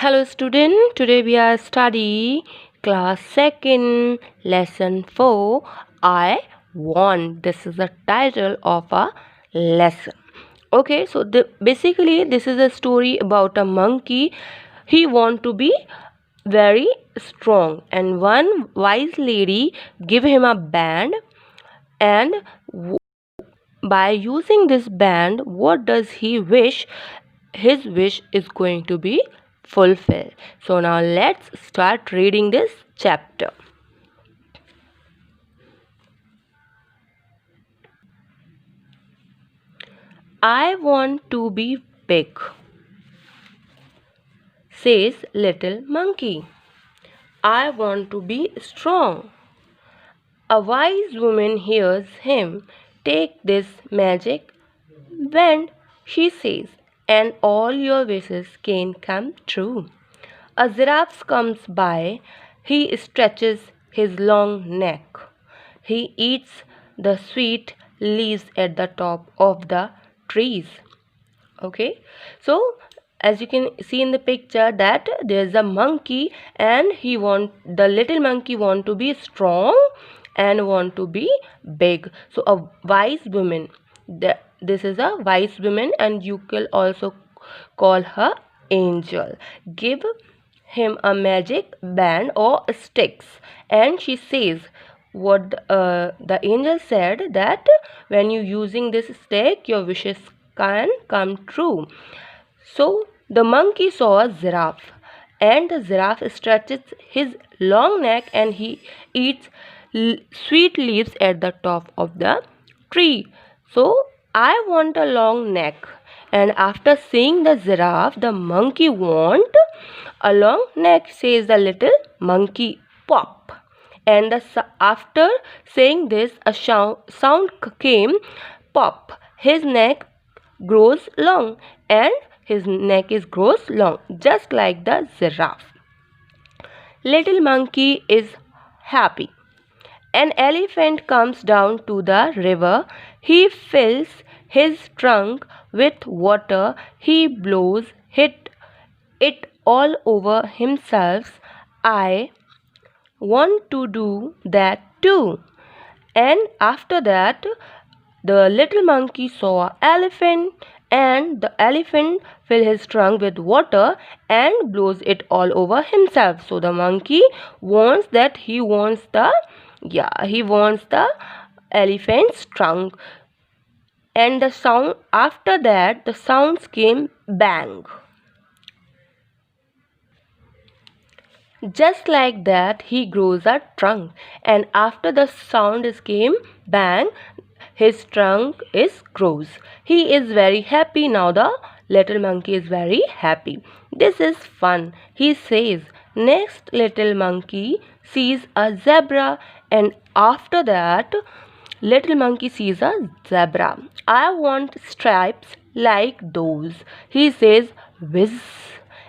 Hello student, today we are study class 2nd lesson 4 I want. This is the title of a lesson. Okay, so basically this is a story about a monkey. He want to be very strong and one wise lady give him a band and by using this band what does he wish? His wish is going to be fulfilled. So now let's start reading this chapter. I want to be big, says little monkey. I want to be strong. A wise woman hears him. Take this magic band, she says, and all your wishes can come true. A giraffe comes by. He stretches his long neck. He eats the sweet leaves at the top of the trees. Okay, so as you can see in the picture that there's a monkey and the little monkey want to be strong and want to be big. So a wise woman, this is a wise woman and you can also call her angel, give him a magic band or sticks, and she says what the angel said that when you using this stick your wishes can come true. So the monkey saw a giraffe and the giraffe stretches his long neck and he eats sweet leaves at the top of the tree. So I want a long neck, and after seeing the giraffe the monkey want a long neck, says the little monkey. Pop, and after saying this a sound came. Pop, his neck grows long and his neck is grows long just like the giraffe. Little monkey is happy. An elephant comes down to the river. He fills his trunk with water. He blows it all over himself. I want to do that too. And after that, the little monkey saw an elephant, and the elephant fills his trunk with water and blows it all over himself. So the monkey wants that he wants the elephant's trunk. And the sound after that the sounds came bang. Just like that, he grows a trunk, and after the sound came bang, his trunk is grows. He is very happy now. The little monkey is very happy. This is fun, he says. Next, little monkey sees a zebra, and after that, little monkey sees a zebra. I want stripes like those, he says. Whiz.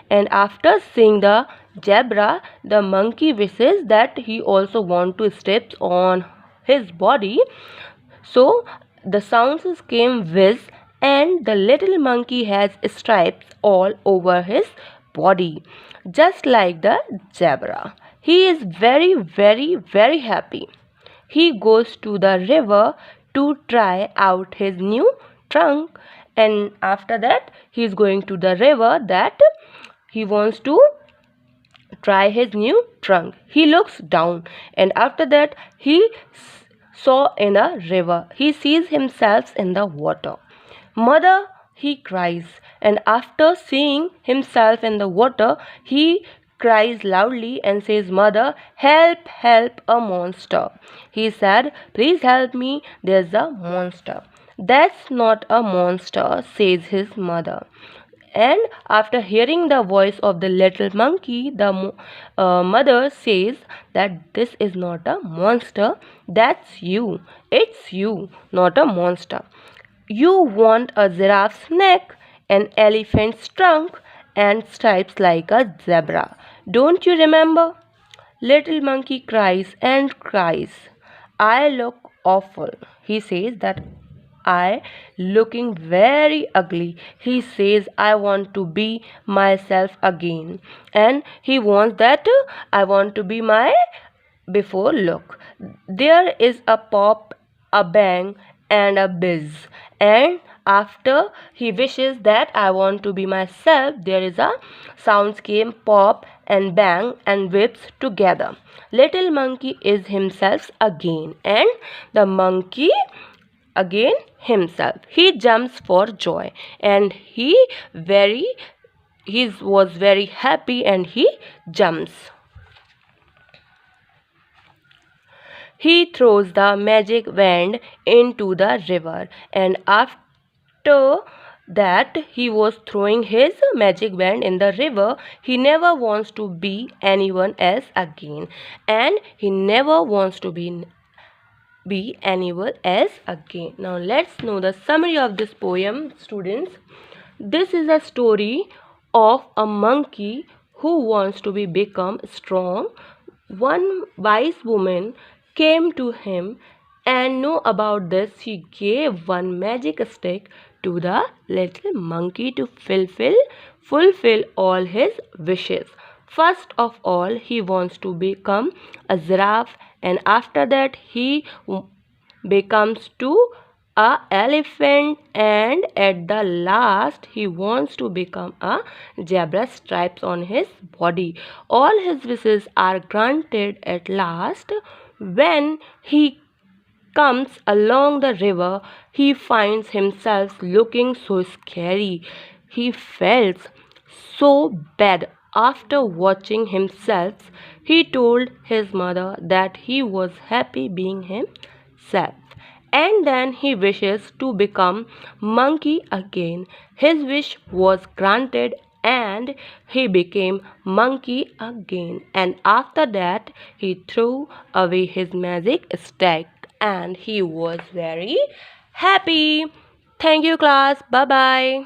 And after seeing the zebra, the monkey wishes that he also want to steps on his body. So the sounds came whiz, and the little monkey has stripes all over his body, just like the zebra. He is very, very, very happy. He goes to the river to try out his new trunk, and after that he is going to the river that he wants to try his new trunk. He looks down, and after that he saw in a river. He sees himself in the water. Mother, he cries, and after seeing himself in the water, he cries loudly and says, Mother, help, help, a monster. He said, Please help me, there's a monster. That's not a monster, says his mother. And after hearing the voice of the little monkey, the mother says that this is not a monster, that's you. It's you, not a monster. You want a giraffe's neck, an elephant's trunk, and stripes like a zebra. Don't you remember? Little monkey cries and cries. I look awful. He says that eye, looking very ugly. He says, I want to be myself again. And he wants that I want to be my before look. There is a pop, a bang, and a bizz. And after he wishes that I want to be myself, there is a soundscape, pop and bang and whips together. Little monkey is himself again, and the monkey again himself. He jumps for joy, and he was very happy, and he jumps. He throws the magic wand into the river, and after that he was throwing his magic wand in the river, he never wants to be anyone else again, and he never wants to be anyone else again. Now let's know the summary of this poem, students. This is a story of a monkey who wants to become strong. One wise woman came to him, and know about this, she gave one magic stick to the little monkey to fulfill all his wishes. First of all, he wants to become a giraffe, and after that he becomes to a elephant, and at the last he wants to become a zebra stripes on his body. All his wishes are granted at last. When he comes along the river, he finds himself looking so scary. He felt so bad after watching himself. He told his mother that he was happy being himself, and then he wishes to become monkey again. His wish was granted, and he became monkey again. And after that he threw away his magic stick, and he was very happy. Thank you, class. Bye bye.